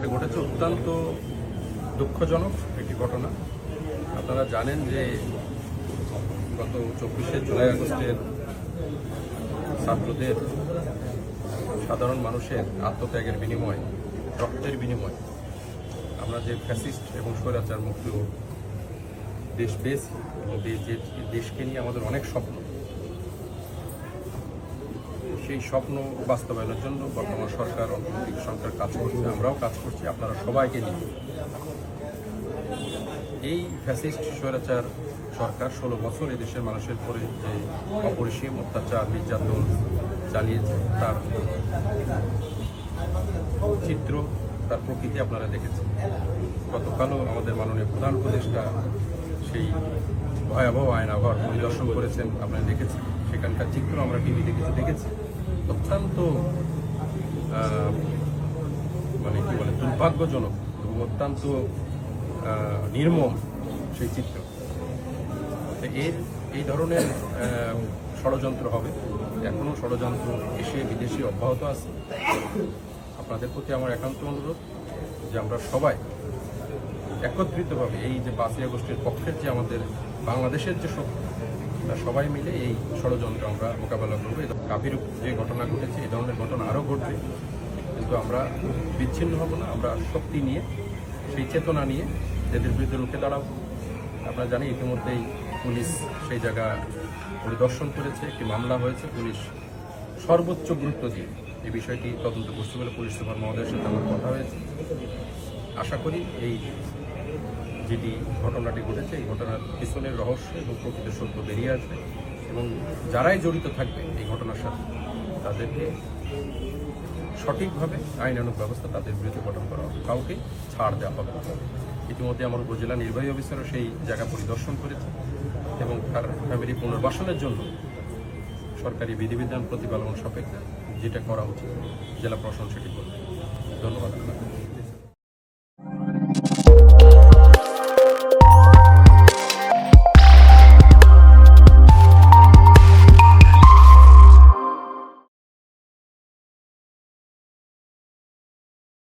ঘটনাটি ঘটেছে অত্যন্ত দুঃখজনক একটি ঘটনা। আপনারা জানেন যে গত 24শে জুলাই আগস্টের ছাত্রদের, সাধারণ মানুষের আত্মত্যাগের বিনিময়ে, রক্তের বিনিময়ে আমরা যে ফ্যাসিস্ট এবং স্বৈরাচার মুক্ত দেশ পেয়েছি এবং যে দেশকে নিয়ে আমাদের অনেক স্বপ্ন, সেই স্বপ্ন বাস্তবায়নের জন্য বর্তমান সরকার, অন্তর্বর্তী সরকার কাজ করছে, আমরাও কাজ করছি আপনারা সবাইকে নিয়ে। এই ফ্যাসিস্ট স্বৈরাচার সরকার 16 বছর এই দেশের মানুষের উপরে যে অপরিসীম অত্যাচার, নির্যাতন চালিয়েছে, তার চিত্র, তার প্রকৃতি আপনারা দেখেছেন। গতকালও আমাদের মাননীয় প্রধান উপদেষ্টা সেই ভয়াবহ আয়নাঘর পরিদর্শন করেছেন, আপনারা দেখেছেন। সেখানকার চিত্র আমরা টিভিতে কিছু দেখেছি। অত্যন্ত মানে কি বলে, দুর্ভাগ্যজনক এবং অত্যন্ত নির্মম সেই চিত্র। এই ধরনের ষড়যন্ত্র হবে, এখনও ষড়যন্ত্র দেশে বিদেশে অব্যাহত আছে। আপনাদের প্রতি আমার একান্ত অনুরোধ যে আমরা সবাই একত্রিতভাবে এই যে 5ই আগস্টের পক্ষের যে আমাদের বাংলাদেশের যে শক্তি, আমরা সবাই মিলে এই ষড়যন্ত্র আমরা মোকাবেলা করবো। কাফির যে ঘটনা ঘটেছে, এই ধরনের ঘটনা আরও ঘটবে, কিন্তু আমরা বিচ্ছিন্ন হব না। আমরা শক্তি নিয়ে, সেই চেতনা নিয়ে এদের বিরুদ্ধে রুখে দাঁড়াবো। আপনারা জানেন ইতিমধ্যেই পুলিশ সেই জায়গা পরিদর্শন করেছে, একটি মামলা হয়েছে। পুলিশ সর্বোচ্চ গুরুত্ব দিয়ে এই বিষয়টি তদন্ত করছে বলে পুলিশ সুপার মহোদয়ের সাথে আমার কথা হয়েছে। আশা করি এই যেটি ঘটনাটি ঘটেছে, এই ঘটনার পিছনের রহস্য এবং প্রকৃত সত্য বেরিয়ে আসবে এবং যারাই জড়িত থাকবে এই ঘটনার সাথে, তাদেরকে সঠিকভাবে আইনানুগ ব্যবস্থা তাদের বিরুদ্ধে গঠন করা হবে, কাউকে ছাড় দেওয়া হবে। ইতিমধ্যে আমার উপজেলা নির্বাহী অফিসারও সেই জায়গা পরিদর্শন করেছে এবং তার ফ্যামিলি পুনর্বাসনের জন্য সরকারি বিধিবিধান প্রতিপালন সাপেক্ষে যেটা করা উচিত জেলা প্রশাসন সেটি করবে। ধন্যবাদ।